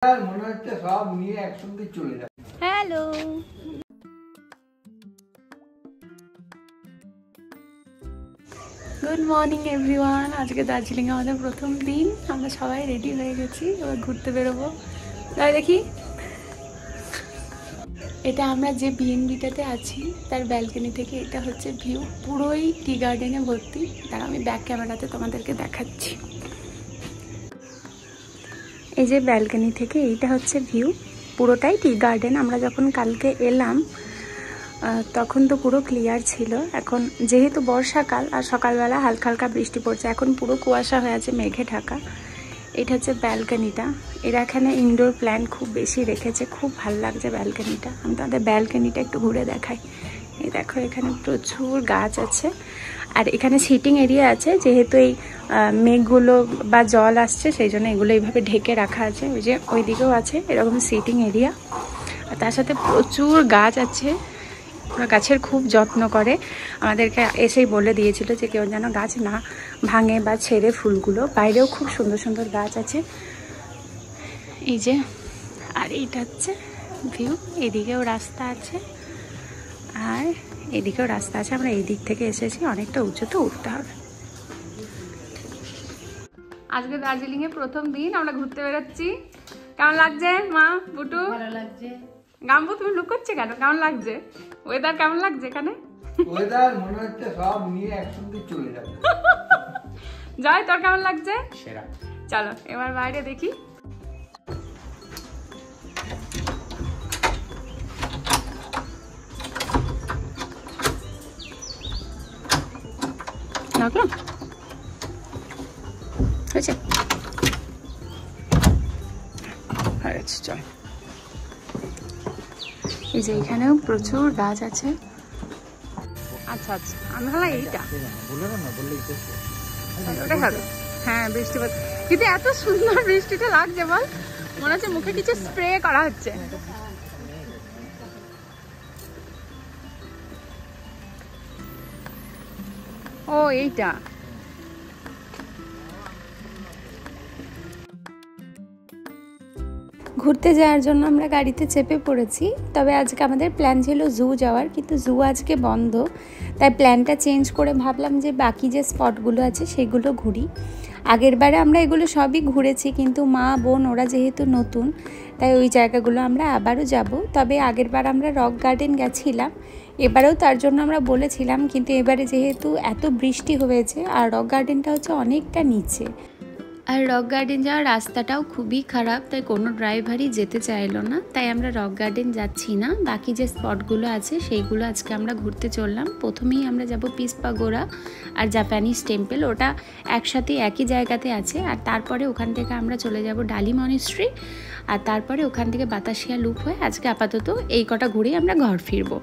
মনে হচ্ছে সব নিয়ে একসঙ্গে চলে যাবে। Hello, good morning everyone. আজকে দার্জিলিংয়ে আমাদের প্রথম দিন। আমরা সবাই রেডি হয়ে গেছি, এবার ঘুরতে বেরোবো। তাই দেখি, এটা আমরা যে বিএনবিটাতে আছি তার ব্যালকনি থেকে এটা হচ্ছে ভিউ, পুরোই টি গার্ডেনে ভর্তি। তার আমি ব্যাক ক্যামেরাতে তোমাদেরকে দেখাচ্ছি। এই যে ব্যালকনি থেকে এইটা হচ্ছে ভিউ, পুরোটাই টি গার্ডেন। আমরা যখন কালকে এলাম তখন তো পুরো ক্লিয়ার ছিল। এখন যেহেতু বর্ষাকাল আর সকালবেলা হালকা হালকা বৃষ্টি পড়ছে, এখন পুরো কুয়াশা হয়ে আছে, মেঘে ঢাকা। এটা হচ্ছে ব্যালকনিটা। এরা এখানে ইনডোর প্ল্যান্ট খুব বেশি রেখেছে, খুব ভালো লাগছে ব্যালকনিটা। আমি তাদের ব্যালকনিটা একটু ঘুরে দেখাই। এই দেখো, এখানে প্রচুর গাছ আছে আর এখানে সিটিং এরিয়া আছে। যেহেতু এই মেঘগুলো বা জল আসছে সেই জন্য এগুলো এইভাবে ঢেকে রাখা আছে। ওই যে ওই দিকেও আছে এরকম সিটিং এরিয়া, আর তার সাথে প্রচুর গাছ আছে। ওরা গাছের খুব যত্ন করে, আমাদেরকে এসেই বলে দিয়েছিল যে কেউ যেন গাছ না ভাঙে বা ছেড়ে ফুলগুলো। বাইরেও খুব সুন্দর সুন্দর গাছ আছে। এই যে, আর এইটা হচ্ছে ভিউ। এদিকেও রাস্তা আছে আর এদিকেও রাস্তা আছে। আমরা এই দিক থেকে এসেছি, অনেকটা উঁচুতে উঠতে হবে। আজকে দার্জিলিং এ প্রথম দিন, আমরা ঘুরতে বেরোচ্ছি। কেমন লাগছে মা, বুটু? ভালো লাগছে। গাম্বু, তুমি লুক করছে কেন? কেমন লাগছে ওয়েদার? কেমন লাগছে এখানে? ওয়েদার মনে হচ্ছে সব নিয়ে একসঙ্গে চলে যাবে। জয়, তোর কেমন লাগছে? সেরা। চলো এবার বাইরে দেখি। হয়েছে, চল। এই যে এখানেও প্রচুর গাছ আছে। আচ্ছা আচ্ছা, আমি ভাবলাম এইটা ওটা হবে। হ্যাঁ, বৃষ্টি পড়ছে, কিন্তু এত সুন্দর বৃষ্টিটা লাগছে বল, মনে হচ্ছে মুখে কিছু স্প্রে করা হচ্ছে। ও এইটা, ঘুরতে যাওয়ার জন্য আমরা গাড়িতে চেপে পড়েছি। তবে আজকে আমাদের প্ল্যান ছিল জু যাওয়ার, কিন্তু জু আজকে বন্ধ। তাই প্ল্যানটা চেঞ্জ করে ভাবলাম যে বাকি যে স্পটগুলো আছে সেগুলো ঘুরি। আগের বারে আমরা এগুলো সবই ঘুরেছি, কিন্তু মা বোন ওরা যেহেতু নতুন, তাই ওই জায়গাগুলো আমরা আবারও যাব। তবে আগের বার আমরা রক গার্ডেন গেছিলাম, এবারেও তার জন্য আমরা বলেছিলাম, কিন্তু এবারে যেহেতু এত বৃষ্টি হয়েছে আর রক গার্ডেনটা হচ্ছে অনেকটা নিচে, আর রক গার্ডেন যাওয়ার রাস্তাটাও খুবই খারাপ, তাই কোনো ড্রাইভারই যেতে চাইলো না। তাই আমরা রক গার্ডেন যাচ্ছি না। বাকি যে স্পটগুলো আছে সেইগুলো আজকে আমরা ঘুরতে চললাম। প্রথমেই আমরা যাব পিস পাগোড়া আর জাপানিজ টেম্পল, ওটা একসাথে একই জায়গাতে আছে। আর তারপরে ওখান থেকে আমরা চলে যাব ডালি মনিস্ট্রি, আর তারপরে ওখান থেকে বাতাসিয়া লুপ হয়ে আজকে আপাতত এই কটা ঘুরেই আমরা ঘর ফিরবো।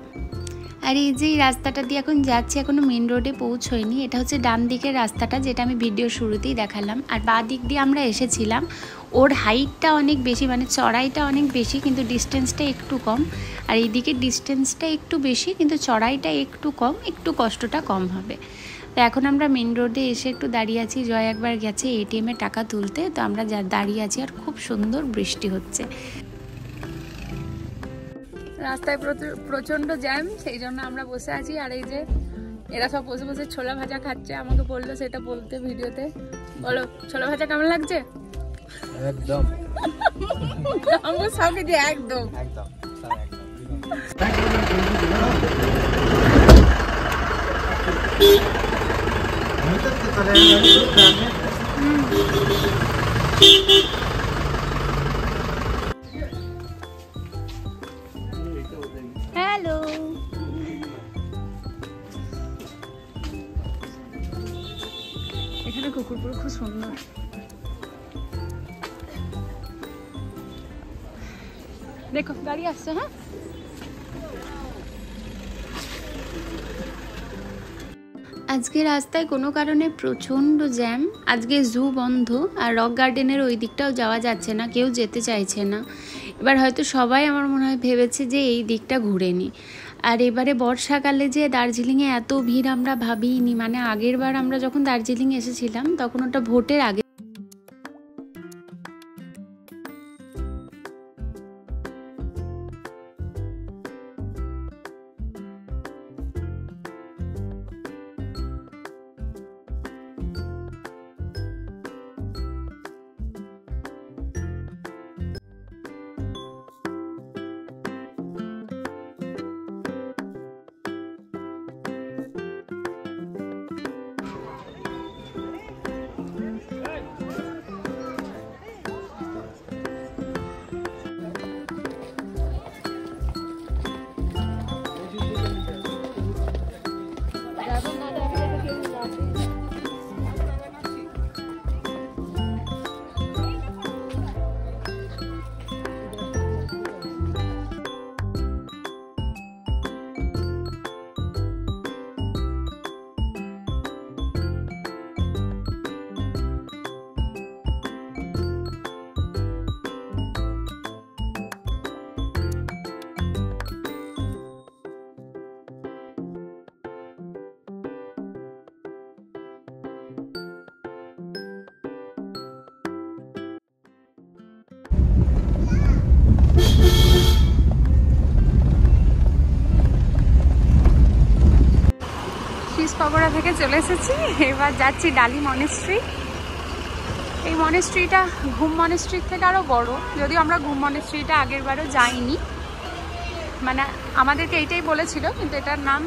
আর এই যে রাস্তাটা দিয়ে এখন যাচ্ছি, এখনো মেন রোডে পৌঁছয়নি। এটা হচ্ছে ডান দিকের রাস্তাটা, যেটা আমি ভিডিও শুরুতেই দেখালাম। আর বাঁ দিক দিয়ে আমরা এসেছিলাম। ওর হাইটটা অনেক বেশি, মানে চড়াইটা অনেক বেশি, কিন্তু ডিস্টেন্সটা একটু কম। আর এই দিকের ডিস্টেন্সটা একটু বেশি, কিন্তু চড়াইটা একটু কম, একটু কষ্টটা কম হবে। তো এখন আমরা মেন রোডে এসে একটু দাঁড়িয়ে আছি। জয় একবার গেছে এটিএমে টাকা তুলতে, তো আমরা দাঁড়িয়ে আছি আর খুব সুন্দর বৃষ্টি হচ্ছে। রাস্তায় প্রচন্ড জ্যাম, সেই জন্য আমরা বসে আছি। আর এই যে এরা সব বসে বসে ছোলা ভাজা খাচ্ছে, আমাকে বললো সেটা বলতে ভিডিওতে। বলো, ছোলা ভাজা কেমন লাগছে? একদম আমার সঙ্গে যে একদম একদম হ্যালো, এখানে কুকুরগুলো খুব সুন্দর। দেখো গাড়ি আসছে। হ্যাঁ, আজকে রাস্তায় কোনো কারণে প্রচণ্ড জ্যাম। আজকে জু বন্ধ, আর রক গার্ডেনের ওই দিকটাও যাওয়া যাচ্ছে না, কেউ যেতে চাইছে না। এবার হয়তো সবাই আমার মনে হয় ভেবেছে যে এই দিকটা ঘুরে নিই। আর এবারে বর্ষাকালে যে দার্জিলিংয়ে এত ভিড় আমরা ভাবিনি। মানে আগের বার আমরা যখন দার্জিলিং এসেছিলাম তখন ওটা ভোটের আগে পগোড়া থেকে চলে এসেছি, এবার যাচ্ছি ডালি মনেস্ট্রি। এই মনেস্ট্রিটা ঘুম মনেস্ট্রির থেকে আরও বড়, যদিও আমরা ঘুম মনেস্ট্রিটা আগের বারও যাইনি, মানে আমাদেরকে এইটাই বলেছিল, কিন্তু এটার নাম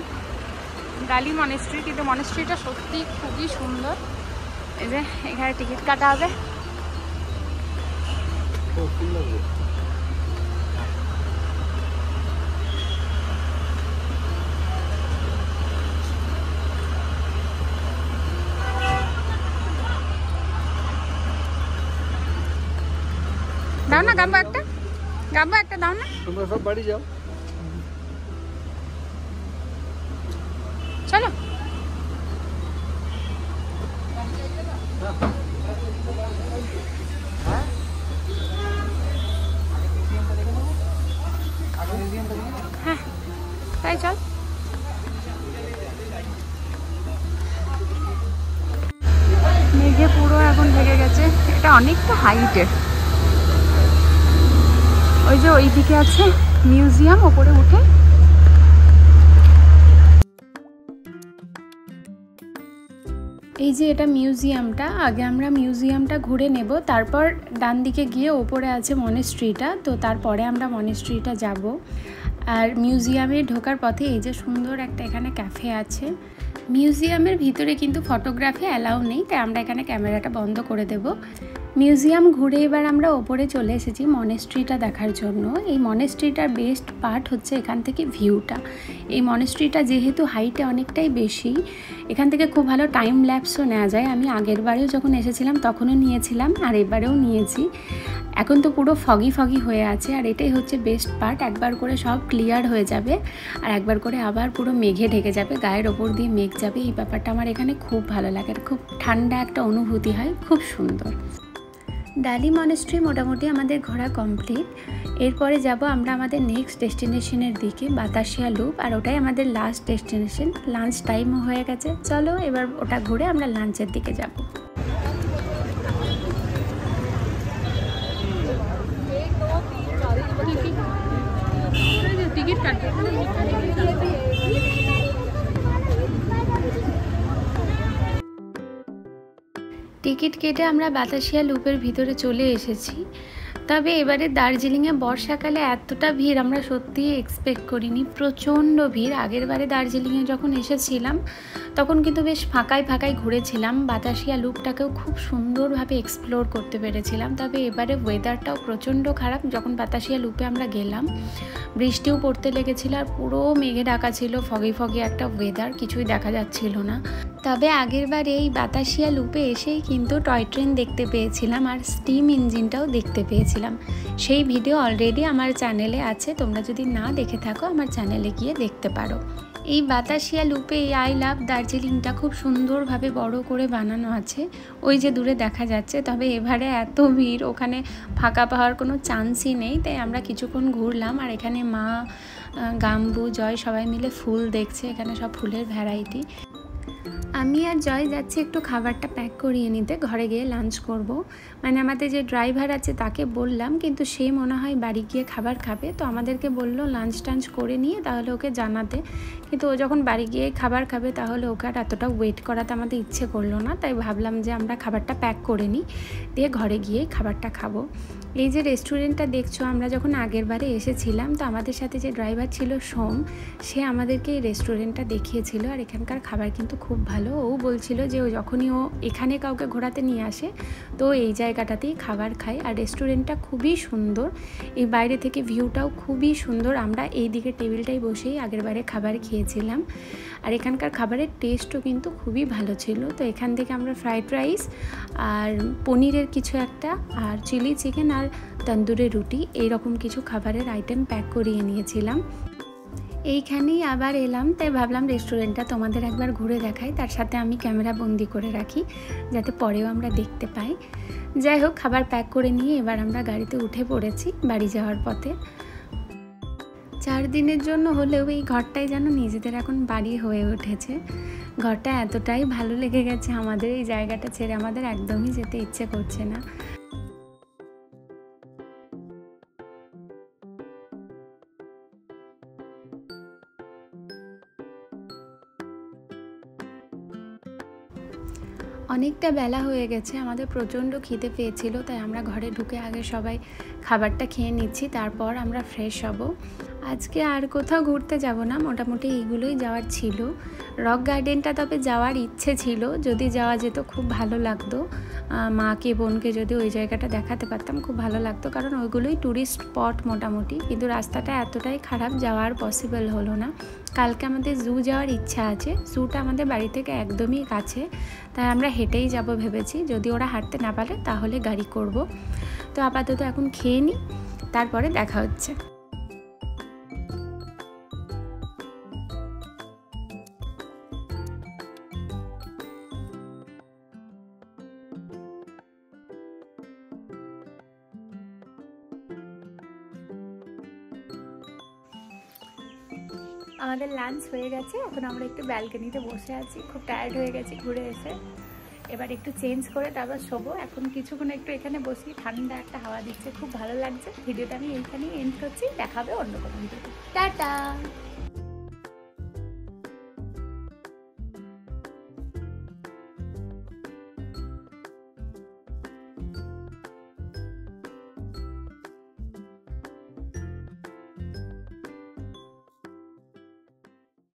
ডালি মনেস্ট্রি। কিন্তু মনেস্ট্রিটা সত্যি খুবই সুন্দর। এই যে এখানে টিকিট কাটা হবে। দাও না গাম্বো একটা, গাম্বো একটা দাও না। তোমরা সব বাড়ি যাও, চলো। হ্যাঁ তাই চল। মেঘে পুরো এখন ঢেকে গেছে। এটা অনেকটা হাইটের। ওই যে ওইদিকে আছে মিউজিয়াম, ওপরে উঠে। এই যে এটা মিউজিয়ামটা, আগে আমরা মিউজিয়ামটা ঘুরে নেব, তারপর ডান দিকে গিয়ে ওপরে আছে মনেস্ট্রিটা, তো তারপরে আমরা মনেস্ট্রিটা যাব। আর মিউজিয়ামে ঢোকার পথে এই যে সুন্দর একটা এখানে ক্যাফে আছে। মিউজিয়ামের ভিতরে কিন্তু ফটোগ্রাফি অ্যালাউ নেই, তাই আমরা এখানে ক্যামেরাটা বন্ধ করে দেব। মিউজিয়াম ঘুরে এবার আমরা ওপরে চলে এসেছি মনেস্ট্রিটা দেখার জন্য। এই মনেস্ট্রিটার বেস্ট পার্ট হচ্ছে এখান থেকে ভিউটা। এই মনেস্ট্রিটা যেহেতু হাইটে অনেকটাই বেশি, এখান থেকে খুব ভালো টাইম ল্যাপসও নেওয়া যায়। আমি আগের বারেও যখন এসেছিলাম তখনও নিয়েছিলাম, আর এবারেও নিয়েছি। এখন তো পুরো ফগি ফগি হয়ে আছে, আর এটাই হচ্ছে বেস্ট পার্ট। একবার করে সব ক্লিয়ার হয়ে যাবে, আর একবার করে আবার পুরো মেঘে ঢেকে যাবে, গায়ের ওপর দিয়ে মেঘ যাবে। এই ব্যাপারটা আমার এখানে খুব ভালো লাগে, খুব ঠান্ডা একটা অনুভূতি হয়, খুব সুন্দর। ডালি মনেস্ট্রি মোটামুটি আমাদের ঘোরা কমপ্লিট। এরপরে যাব আমরা আমাদের নেক্সট ডেস্টিনেশনের দিকে, বাতাসিয়া লুপ, আর ওটাই আমাদের লাস্ট ডেস্টিনেশন। লাঞ্চ টাইমও হয়ে গেছে, চলো এবার ওটা ঘুরে আমরা লাঞ্চের দিকে যাব। টিকিট কাটবে। টিকিট কেটে আমরা বাতাসিয়া লুপের ভিতরে চলে এসেছি। তবে এবারে দার্জিলিংয়ে বর্ষাকালে এতটা ভিড় আমরা সত্যিই এক্সপেক্ট করিনি, প্রচণ্ড ভিড়। আগের বারে দার্জিলিংয়ে যখন এসেছিলাম তখন কিন্তু বেশ ফাঁকায় ফাঁকায় ঘুরেছিলাম, বাতাসিয়া লুপটাকেও খুব সুন্দরভাবে এক্সপ্লোর করতে পেরেছিলাম। তবে এবারে ওয়েদারটাও প্রচণ্ড খারাপ। যখন বাতাসিয়া লুপে আমরা গেলাম বৃষ্টিও পড়তে লেগেছিল, আর পুরো মেঘে ঢাকা ছিল, ফগি ফগি একটা ওয়েদার, কিছুই দেখা যাচ্ছিল না। তবে আগের বার এই বাতাসিয়া লুপে এসেই কিন্তু টয় ট্রেন দেখতে পেয়েছিলাম, আর স্টিম ইঞ্জিনটাও দেখতে পেয়েছিলাম। সেই ভিডিও অলরেডি আমার চ্যানেলে আছে, তোমরা যদি না দেখে থাকো আমার চ্যানেলে গিয়ে দেখতে পারো। এই বাতাসিয়া লুপে এই আই লাভ দার্জিলিংটা খুব সুন্দরভাবে বড় করে বানানো আছে, ওই যে দূরে দেখা যাচ্ছে। তবে এবারে এত ভিড়, ওখানে ফাঁকা পাওয়ার কোনো চান্সই নেই, তাই আমরা কিছুক্ষণ ঘুরলাম। আর এখানে মা, গাম্বু, জয় সবাই মিলে ফুল দেখছে, এখানে সব ফুলের ভ্যারাইটি। আমি আর জয় যাচ্ছি একটু খাবারটা প্যাক করিয়ে নিতে, ঘরে গিয়ে লাঞ্চ করব। মানে আমাদের যে ড্রাইভার আছে তাকে বললাম, কিন্তু সে মনে হয় বাড়ি গিয়ে খাবার খাবে, তো আমাদেরকে বললো লাঞ্চ টাঞ্চ করে নিয়ে তাহলে ওকে জানাতে। কিন্তু ও যখন বাড়ি গিয়ে খাবার খাবে তাহলে ওকে আর এতটা ওয়েট করাতে আমাদের ইচ্ছে করলো না, তাই ভাবলাম যে আমরা খাবারটা প্যাক করে নিই, দিয়ে ঘরে গিয়ে খাবারটা খাবো। এই যে রেস্টুরেন্টটা দেখছো, আমরা যখন আগের বারে এসেছিলাম তো আমাদের সাথে যে ড্রাইভার ছিল সোম, সে আমাদেরকে এই রেস্টুরেন্টটা দেখিয়েছিল। আর এখানকার খাবার কিন্তু খুব ভালো। ও বলছিল যে ও যখনই ও এখানে কাউকে ঘোরাতে নিয়ে আসে তো এই জায়গাটাতেই খাবার খায়। আর রেস্টুরেন্টটা খুবই সুন্দর, এই বাইরে থেকে ভিউটাও খুবই সুন্দর। আমরা এই দিকে টেবিলটাই বসেই আগের বারে খাবার খেয়েছিলাম, আর এখানকার খাবারের টেস্টও কিন্তু খুবই ভালো ছিল। তো এখান থেকে আমরা ফ্রাইড রাইস আর পনিরের কিছু একটা, আর চিলি চিকেন আর তন্দুরি রুটি, এইরকম কিছু খাবারের আইটেম প্যাক করিয়ে নিয়েছিলাম। এইখানেই আবার এলাম, তাই ভাবলাম রেস্টুরেন্টটা তোমাদের একবার ঘুরে দেখাই, তার সাথে আমি ক্যামেরা বন্দি করে রাখি যাতে পরেও আমরা দেখতে পাই। যাই হোক, খাবার প্যাক করে নিয়ে এবার আমরা গাড়িতে উঠে পড়েছি বাড়ি যাওয়ার পথে। 4 দিনের জন্য হলেও এই ঘরটাই যেন নিজেদের এখন বাড়ি হয়ে উঠেছে। ঘরটা এতটাই ভালো লেগে গেছে আমাদের, এই জায়গাটা ছেড়ে আমাদের একদমই যেতে ইচ্ছে করছে না। অনেকটা বেলা হয়ে গেছে, আমাদের প্রচণ্ড খিদে পেয়েছিল, তাই আমরা ঘরে ঢুকে আগে সবাই খাবারটা খেয়ে নিচ্ছি, তারপর আমরা ফ্রেশ হব। আজকে আর কোথাও ঘুরতে যাব না, মোটামুটি এইগুলোই যাওয়ার ছিল। রক গার্ডেনটা তবে যাওয়ার ইচ্ছে ছিল, যদি যাওয়া যেত খুব ভালো লাগতো। মাকে বোনকে যদি ওই জায়গাটা দেখাতে পারতাম খুব ভালো লাগতো, কারণ ওইগুলোই ট্যুরিস্ট স্পট মোটামুটি। কিন্তু রাস্তাটা এতটাই খারাপ, যাওয়ার পসিবল হলো না। কালকে আমাদের জু যাওয়ার ইচ্ছা আছে, জুটা আমাদের বাড়ি থেকে একদমই কাছে, তাই আমরা হেঁটেই যাব ভেবেছি। যদি ওরা হাঁটতে না পারে তাহলে গাড়ি করব। তো আপাতত এখন খেয়ে নিই, তারপরে দেখা হচ্ছে। আমাদের লাঞ্চ হয়ে গেছে, এখন আমরা একটু ব্যালকনিতে বসে আছি, খুব টায়ার্ড হয়ে গেছি ঘুরে এসে। এবার একটু চেঞ্জ করে তারপর শোবো। এখন কিছুক্ষণ একটু এখানে বসি, ঠান্ডা একটা হাওয়া দিচ্ছে, খুব ভালো লাগছে। ভিডিওটা আমি এইখানেই এন্ড করছি, দেখাবে অন্য কোনো ভিডিওতে। টাটা।